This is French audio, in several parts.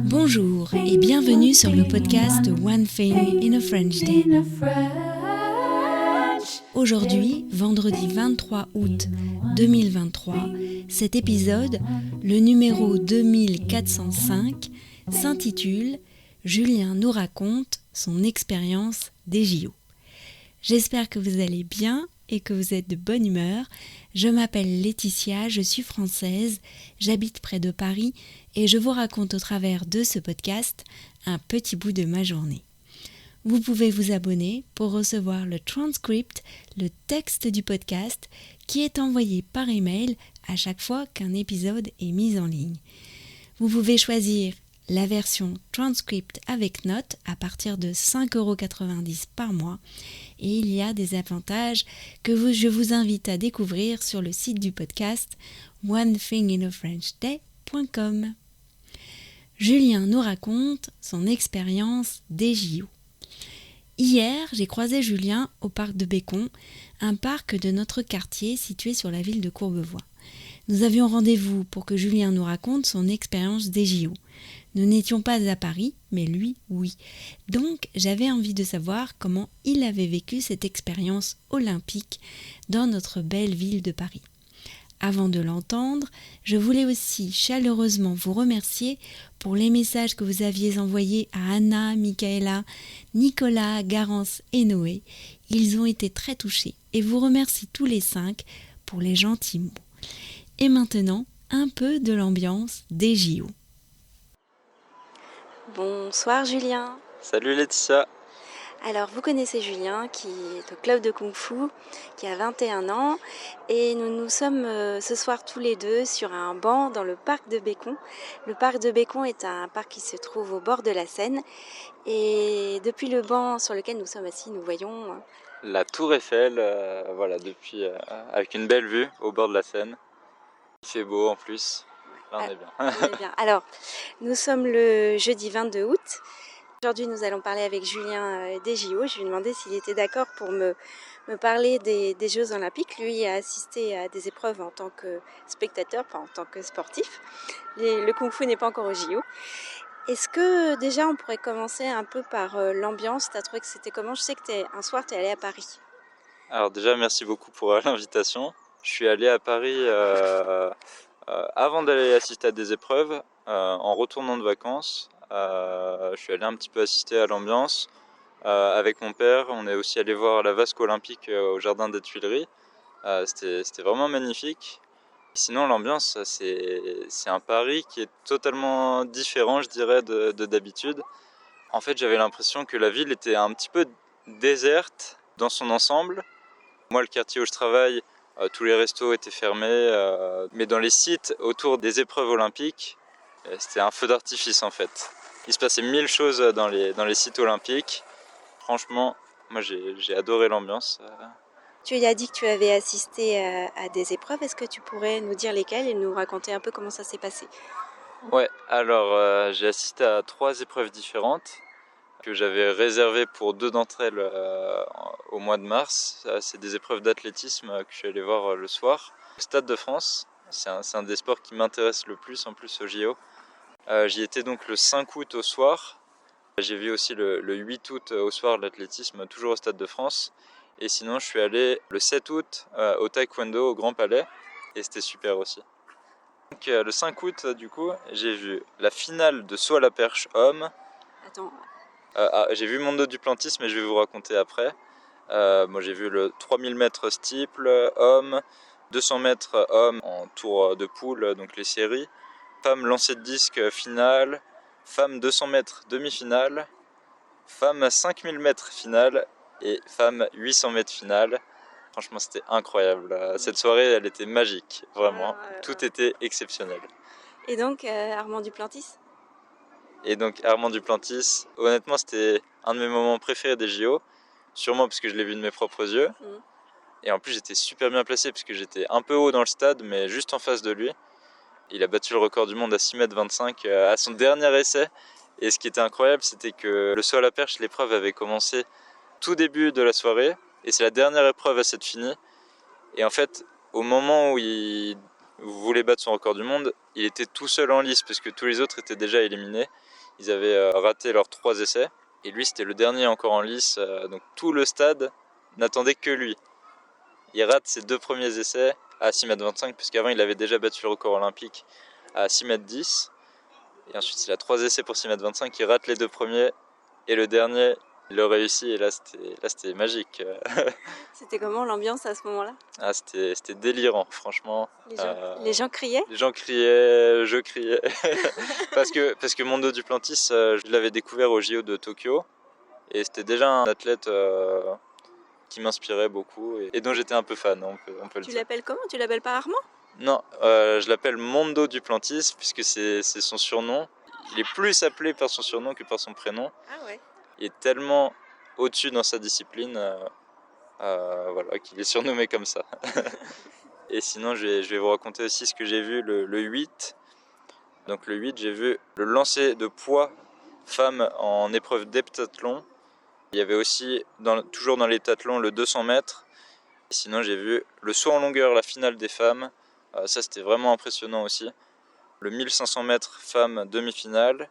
Bonjour et bienvenue sur le podcast One Thing in a French Day. Aujourd'hui, vendredi 23 août 2023, cet épisode, le numéro 2405, s'intitule « Julien nous raconte son expérience des JO ». J'espère que vous allez bien et que vous êtes de bonne humeur. Je m'appelle Laetitia, je suis française, j'habite près de Paris et je vous raconte au travers de ce podcast un petit bout de ma journée. Vous pouvez vous abonner pour recevoir le transcript, le texte du podcast qui est envoyé par email à chaque fois qu'un épisode est mis en ligne. Vous pouvez choisir la version transcript avec notes à partir de 5,90 € par mois et il y a des avantages que je vous invite à découvrir sur le site du podcast onethinginafrenchday.com. Julien nous raconte son expérience des JO. Hier, j'ai croisé Julien au parc de Bécon, un parc de notre quartier situé sur la ville de Courbevoie. Nous avions rendez-vous pour que Julien nous raconte son expérience des JO. Nous n'étions pas à Paris, mais lui, oui. Donc, j'avais envie de savoir comment il avait vécu cette expérience olympique dans notre belle ville de Paris. Avant de l'entendre, je voulais aussi chaleureusement vous remercier pour les messages que vous aviez envoyés à Anna, Michaela, Nicolas, Garance et Noé. Ils ont été très touchés et vous remercie tous les 5 pour les gentils mots. Et maintenant, un peu de l'ambiance des JO. Bonsoir Julien. Salut Laetitia. Alors vous connaissez Julien qui est au club de Kung Fu, qui a 21 ans et nous sommes ce soir tous les deux sur un banc dans le parc de Bécon. Le parc de Bécon est un parc qui se trouve au bord de la Seine et depuis le banc sur lequel nous sommes assis, nous voyons la tour Eiffel, depuis avec une belle vue au bord de la Seine. Il fait beau en plus. Là, on est bien. On est bien. Alors, nous sommes le jeudi 22 août. Aujourd'hui, nous allons parler avec Julien des JO. Je lui ai demandé s'il était d'accord pour me parler des Jeux Olympiques. Lui a assisté à des épreuves en tant que spectateur, pas en tant que sportif. Le Kung Fu n'est pas encore aux JO. Est-ce que déjà on pourrait commencer un peu par l'ambiance? Tu as trouvé que c'était comment? Je sais que un soir, tu es allé à Paris. Alors déjà, merci beaucoup pour l'invitation. Je suis allé à Paris avant d'aller assister à des épreuves, en retournant de vacances. Je suis allé un petit peu assister à l'ambiance avec mon père. On est aussi allé voir la vasque olympique au jardin des Tuileries. C'était vraiment magnifique. Sinon, l'ambiance, c'est un Paris qui est totalement différent, je dirais, de d'habitude. En fait, j'avais l'impression que la ville était un petit peu déserte dans son ensemble. Moi, le quartier où je travaille, tous les restos étaient fermés, mais dans les sites autour des épreuves olympiques, c'était un feu d'artifice en fait. Il se passait 1000 choses dans les sites olympiques. Franchement, moi j'ai adoré l'ambiance. Tu as dit que tu avais assisté à des épreuves. Est-ce que tu pourrais nous dire lesquelles et nous raconter un peu comment ça s'est passé? Ouais, alors j'ai assisté à 3 épreuves différentes que j'avais réservées pour 2 d'entre elles au mois de mars. C'est des épreuves d'athlétisme que je suis allé voir le soir. Au Stade de France, c'est un des sports qui m'intéresse le plus en plus au JO. J'y étais donc le 5 août au soir. J'ai vu aussi le 8 août au soir l'athlétisme, toujours au Stade de France. Et sinon, je suis allé le 7 août au Taekwondo au Grand Palais. Et c'était super aussi. Donc, le 5 août, du coup, j'ai vu la finale de saut à la perche homme. Attends. J'ai vu Mondo Duplantis, mais je vais vous raconter après. Moi, j'ai vu le 3000 mètres steeple homme, 200 mètres homme en tour de poule, donc les séries. Femme lancer de disque finale, femme 200 mètres demi-finale, femme 5000 mètres finale et femme 800 mètres finale. Franchement, c'était incroyable. Cette soirée, elle était magique, vraiment. Tout était exceptionnel. Et donc, Armand Duplantis? Et donc, Armand Duplantis, honnêtement, c'était un de mes moments préférés des JO. Sûrement parce que je l'ai vu de mes propres yeux. Et en plus, j'étais super bien placé parce que j'étais un peu haut dans le stade, mais juste en face de lui. Il a battu le record du monde à 6,25 m à son dernier essai. Et ce qui était incroyable, c'était que le saut à la perche, l'épreuve avait commencé tout début de la soirée. Et c'est la dernière épreuve à s'être finie. Et en fait, au moment où voulait battre son record du monde, il était tout seul en lice parce que tous les autres étaient déjà éliminés. Ils avaient raté leurs 3 essais et lui c'était le dernier encore en lice, donc tout le stade n'attendait que lui. Il rate ses 2 premiers essais à 6,25 m, puisqu'avant il avait déjà battu le record olympique à 6,10 m. Et ensuite il a 3 essais pour 6,25 m, il rate les 2 premiers et le dernier il le réussit et là c'était magique. C'était comment l'ambiance à ce moment-là? C'était délirant, franchement. Les gens criaient? Les gens criaient, je criais. parce que Mondo Duplantis, je l'avais découvert au JO de Tokyo et c'était déjà un athlète qui m'inspirait beaucoup et dont j'étais un peu fan, on peut le dire. Tu l'appelles comment? Tu l'appelles pas Armand? Non, je l'appelle Mondo Duplantis puisque c'est son surnom. Il est plus appelé par son surnom que par son prénom. Ah ouais. Il est tellement au-dessus dans sa discipline voilà, qu'il est surnommé comme ça. Et sinon, je vais vous raconter aussi ce que j'ai vu le 8. Donc le 8, j'ai vu le lancer de poids femme en épreuve d'heptathlon. Il y avait aussi, toujours dans l'heptathlon, le 200 mètres. Et sinon, j'ai vu le saut en longueur, la finale des femmes. Ça, c'était vraiment impressionnant aussi. Le 1500 mètres femmes demi-finale.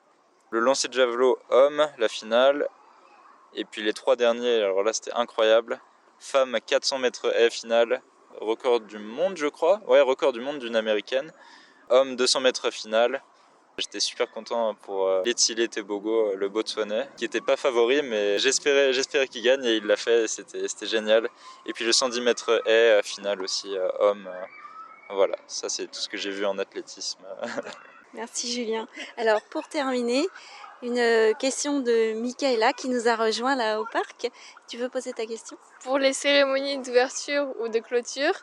Le lancer de javelot homme, la finale. Et puis les 3 derniers, alors là, c'était incroyable. Femmes 400 mètres haies finale. Record du monde, je crois. Ouais, record du monde d'une américaine. Homme 200 mètres finale. J'étais super content pour Letsile Tebogo, le Botswanais, qui n'était pas favori, mais j'espérais qu'il gagne et il l'a fait, c'était génial. Et puis le 110 mètres haies finale aussi, homme. Voilà, ça c'est tout ce que j'ai vu en athlétisme. Merci Julien. Alors pour terminer, une question de Michaela qui nous a rejoint là au parc. Tu veux poser ta question? Pour les cérémonies d'ouverture ou de clôture,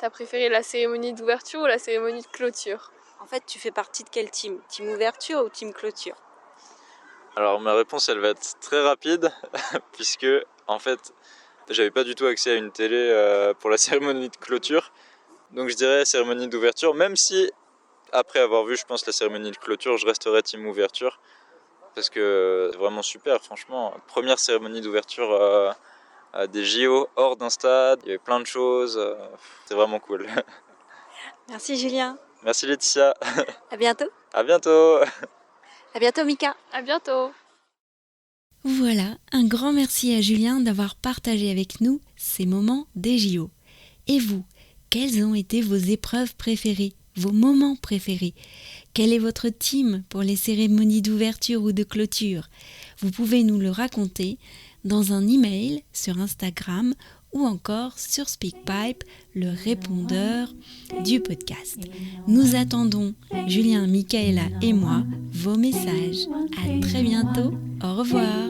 t'as préféré la cérémonie d'ouverture ou la cérémonie de clôture? En fait, tu fais partie de quel team? Team ouverture ou team clôture? Alors ma réponse elle va être très rapide puisque en fait j'avais pas du tout accès à une télé pour la cérémonie de clôture. Donc je dirais cérémonie d'ouverture, même si après avoir vu je pense la cérémonie de clôture je resterai team ouverture parce que c'est vraiment super franchement. Première cérémonie d'ouverture des JO hors d'un stade, il y avait plein de choses, c'est vraiment cool. Merci Julien. Merci Laetitia. À bientôt. À bientôt. À bientôt Mika. À bientôt. Voilà, un grand merci à Julien d'avoir partagé avec nous ces moments des JO. Et vous, quelles ont été vos épreuves préférées, vos moments préférés? Quel est votre team pour les cérémonies d'ouverture ou de clôture? Vous pouvez nous le raconter dans un email sur Instagram ou encore sur SpeakPipe, le répondeur du podcast. Nous attendons, Julien, Michaela et moi, vos messages. À très bientôt. Au revoir.